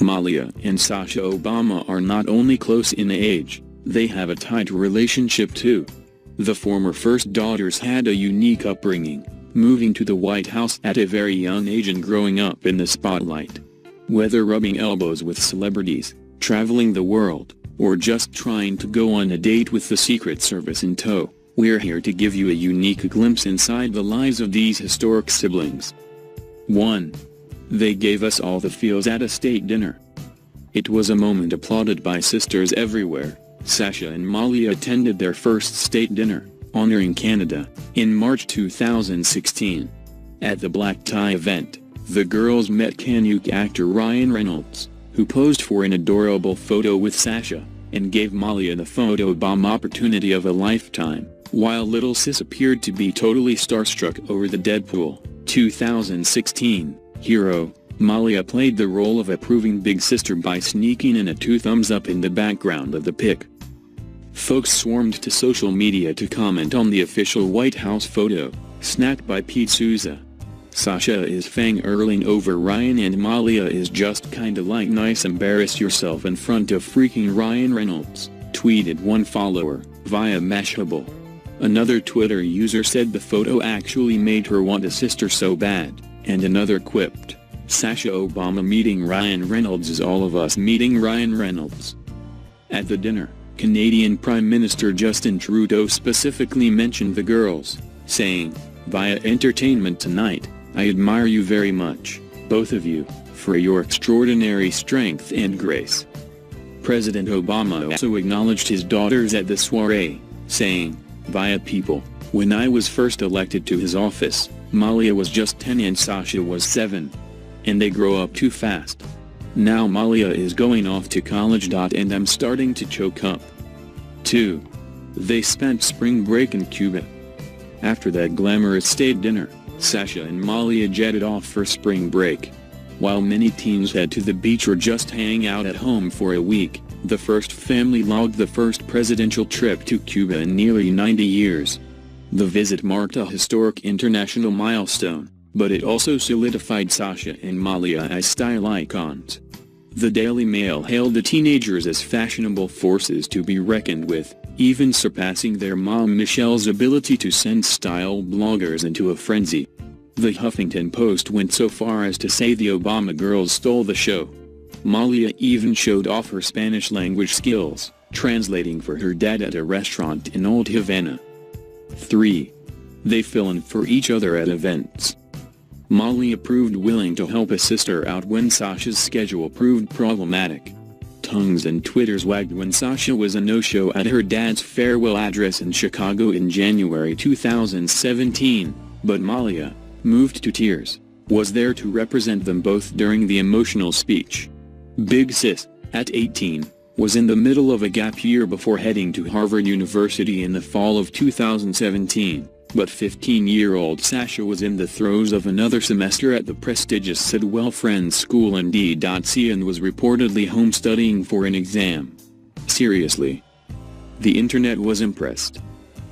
Malia and Sasha Obama are not only close in age, they have a tight relationship too. The former first daughters had a unique upbringing, moving to the White House at a very young age and growing up in the spotlight. Whether rubbing elbows with celebrities, traveling the world, or just trying to go on a date with the Secret Service in tow, we're here to give you a unique glimpse inside the lives of these historic siblings. 1. They gave us all the feels at a state dinner. It was a moment applauded by sisters everywhere. Sasha and Malia attended their first state dinner, honoring Canada, in March 2016. At the black tie event, the girls met Canuck actor Ryan Reynolds, who posed for an adorable photo with Sasha, and gave Malia the photo bomb opportunity of a lifetime, while little sis appeared to be totally starstruck over the Deadpool 2016 hero. Malia played the role of approving big sister by sneaking in a 2 thumbs up in the background of the pic. Folks swarmed to social media to comment on the official White House photo, snapped by Pete Souza. Sasha is fangirling over Ryan and Malia is just kinda like nice embarrass yourself in front of freaking Ryan Reynolds, tweeted one follower, via Mashable. Another Twitter user said the photo actually made her want a sister so bad, and another quipped, Sasha Obama meeting Ryan Reynolds is all of us meeting Ryan Reynolds. At the dinner, Canadian Prime Minister Justin Trudeau specifically mentioned the girls, saying, "Via Entertainment Tonight, I admire you very much, both of you, for your extraordinary strength and grace." President Obama also acknowledged his daughters at the soiree, saying, "Via people, when I was first elected to his office, Malia was just 10 and Sasha was 7. And they grow up too fast. Now Malia is going off to college. And I'm starting to choke up." 2. They spent spring break in Cuba. After that glamorous state dinner, Sasha and Malia jetted off for spring break. While many teens head to the beach or just hang out at home for a week, the first family logged the first presidential trip to Cuba in nearly 90 years. The visit marked a historic international milestone, but it also solidified Sasha and Malia as style icons. The Daily Mail hailed the teenagers as fashionable forces to be reckoned with, even surpassing their mom Michelle's ability to send style bloggers into a frenzy. The Huffington Post went so far as to say the Obama girls stole the show. Malia even showed off her Spanish-language skills, translating for her dad at a restaurant in Old Havana. 3. They fill in for each other at events. Malia proved willing to help a sister out when Sasha's schedule proved problematic. Tongues and Twitters wagged when Sasha was a no-show at her dad's farewell address in Chicago in January 2017, but Malia, moved to tears, was there to represent them both during the emotional speech. Big Sis, at 18, was in the middle of a gap year before heading to Harvard University in the fall of 2017. But 15-year-old Sasha was in the throes of another semester at the prestigious Sidwell Friends School in D.C. and was reportedly home studying for an exam. Seriously. The internet was impressed.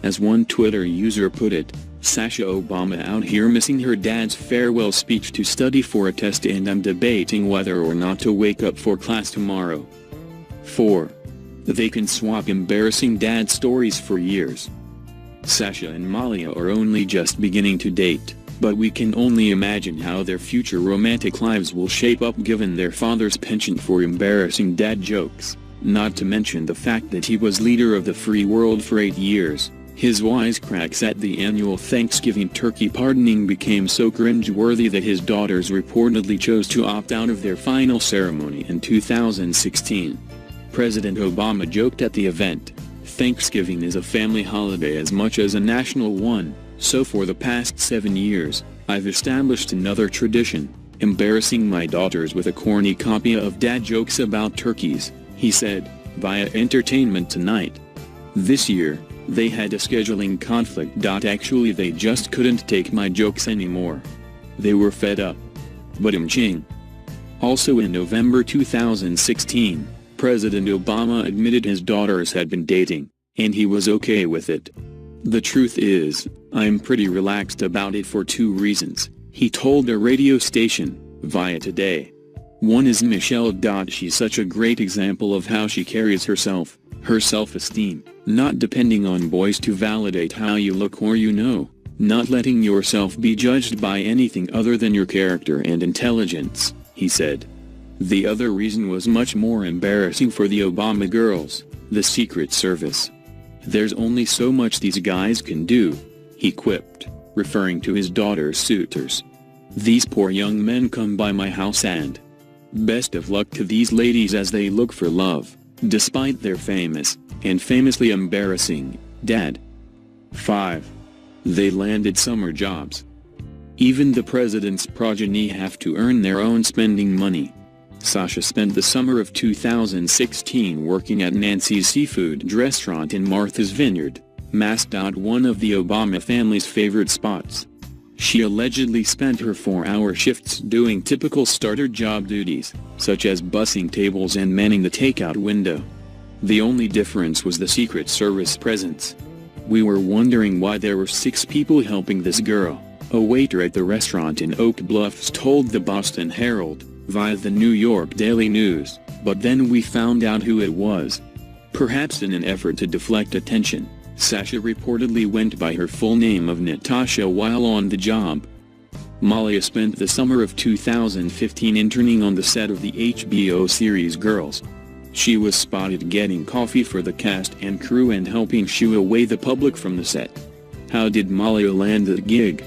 As one Twitter user put it, Sasha Obama out here missing her dad's farewell speech to study for a test and I'm debating whether or not to wake up for class tomorrow. 4. They can swap embarrassing dad stories for years. Sasha and Malia are only just beginning to date, but we can only imagine how their future romantic lives will shape up given their father's penchant for embarrassing dad jokes, not to mention the fact that he was leader of the free world for 8 years. His wisecracks at the annual Thanksgiving turkey pardoning became so cringe-worthy that his daughters reportedly chose to opt out of their final ceremony in 2016. President Obama joked at the event, "Thanksgiving is a family holiday as much as a national one, so for the past 7 years, I've established another tradition, embarrassing my daughters with a corny copy of dad jokes about turkeys," he said, via Entertainment Tonight. This year, they had a scheduling conflict. Actually they just couldn't take my jokes anymore. They were fed up. But ching. Also in November 2016, President Obama admitted his daughters had been dating, and he was okay with it. "The truth is, I'm pretty relaxed about it for 2 reasons," he told a radio station, via Today. One is Michelle. She's such a great example of how she carries herself, her self-esteem, not depending on boys to validate how you look or not letting yourself be judged by anything other than your character and intelligence, he said. The other reason was much more embarrassing for the Obama girls, the Secret Service. There's only so much these guys can do, he quipped, referring to his daughter's suitors. These poor young men come by my house and best of luck to these ladies as they look for love, despite their famous, and famously embarrassing, dad. 5. They landed summer jobs. Even the president's progeny have to earn their own spending money. Sasha spent the summer of 2016 working at Nancy's seafood restaurant in Martha's Vineyard, mascot one of the Obama family's favorite spots. She allegedly spent her 4-hour shifts doing typical starter job duties, such as bussing tables and manning the takeout window. The only difference was the Secret Service presence. We were wondering why there were 6 people helping this girl, a waiter at the restaurant in Oak Bluffs told the Boston Herald, via the New York Daily News, but then we found out who it was. Perhaps in an effort to deflect attention, Sasha reportedly went by her full name of Natasha while on the job. Malia spent the summer of 2015 interning on the set of the HBO series Girls. She was spotted getting coffee for the cast and crew and helping shoo away the public from the set. How did Malia land the gig?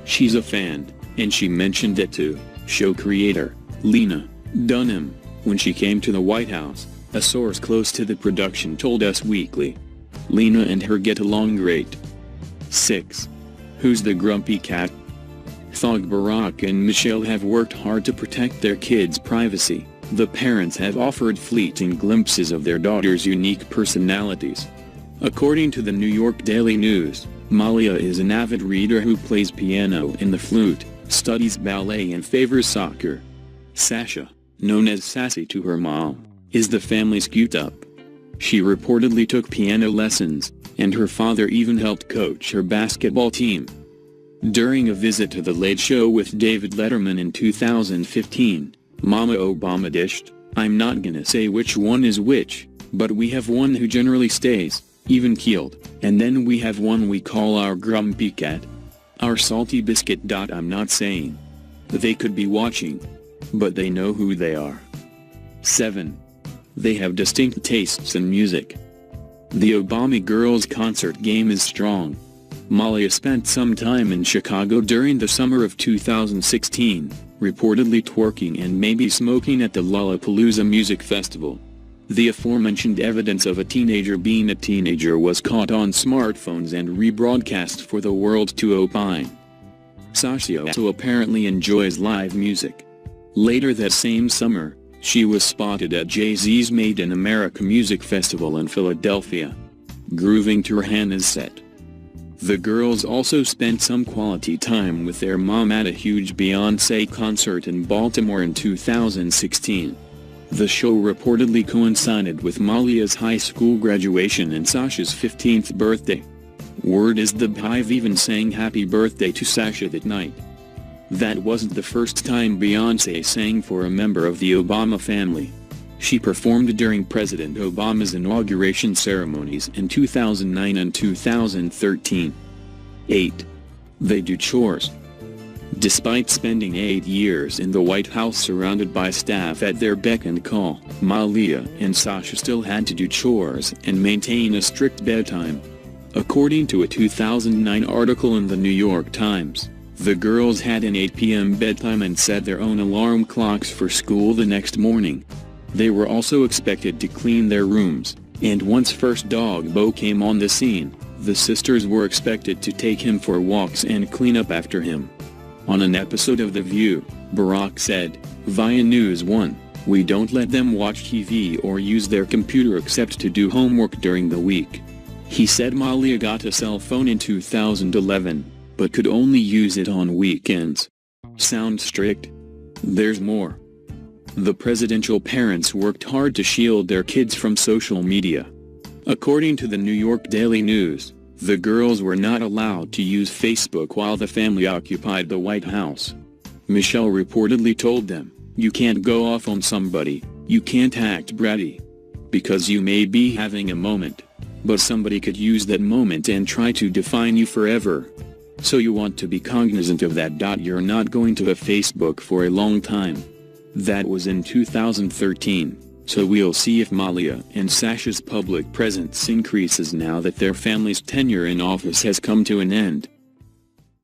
She's a fan, and she mentioned it to show creator Lena Dunham when she came to the White House, a source close to the production told Us Weekly. Lena and her get along great. 6. Who's the grumpy cat? Thug Barack and Michelle have worked hard to protect their kids' privacy. The parents have offered fleeting glimpses of their daughters' unique personalities. According to the New York Daily News, Malia is an avid reader who plays piano and the flute, studies ballet and favors soccer. Sasha, known as Sassy to her mom, is the family's cute-up. She reportedly took piano lessons, and her father even helped coach her basketball team. During a visit to The Late Show with David Letterman in 2015, Mama Obama dished, "I'm not gonna say which one is which, but we have one who generally stays even-keeled, and then we have one we call our grumpy cat. Our salty biscuit. I'm not saying they could be watching, but they know who they are." 7. They have distinct tastes in music. The Obama girls' concert game is strong. Malia spent some time in Chicago during the summer of 2016, reportedly twerking and maybe smoking at the Lollapalooza Music Festival. The aforementioned evidence of a teenager being a teenager was caught on smartphones and rebroadcast for the world to opine. Sasha also apparently enjoys live music. Later that same summer, she was spotted at Jay-Z's Made in America Music Festival in Philadelphia, grooving to Rihanna's set. The girls also spent some quality time with their mom at a huge Beyoncé concert in Baltimore in 2016. The show reportedly coincided with Malia's high school graduation and Sasha's 15th birthday. Word is the Hive even sang happy birthday to Sasha that night. That wasn't the first time Beyoncé sang for a member of the Obama family. She performed during President Obama's inauguration ceremonies in 2009 and 2013. 8. They do chores. Despite spending 8 years in the White House surrounded by staff at their beck and call, Malia and Sasha still had to do chores and maintain a strict bedtime. According to a 2009 article in the New York Times, the girls had an 8 p.m. bedtime and set their own alarm clocks for school the next morning. They were also expected to clean their rooms, and once first dog Bo came on the scene, the sisters were expected to take him for walks and clean up after him. On an episode of The View, Barack said, via News 1, "We don't let them watch TV or use their computer except to do homework during the week." He said Malia got a cell phone in 2011, but could only use it on weekends. Sound strict? There's more. The presidential parents worked hard to shield their kids from social media. According to the New York Daily News, the girls were not allowed to use Facebook while the family occupied the White House. Michelle reportedly told them, You can't go off on somebody, you can't act bratty. Because you may be having a moment. But somebody could use that moment and try to define you forever. So you want to be cognizant of that. You're not going to have Facebook for a long time. That was in 2013, so we'll see if Malia and Sasha's public presence increases now that their family's tenure in office has come to an end.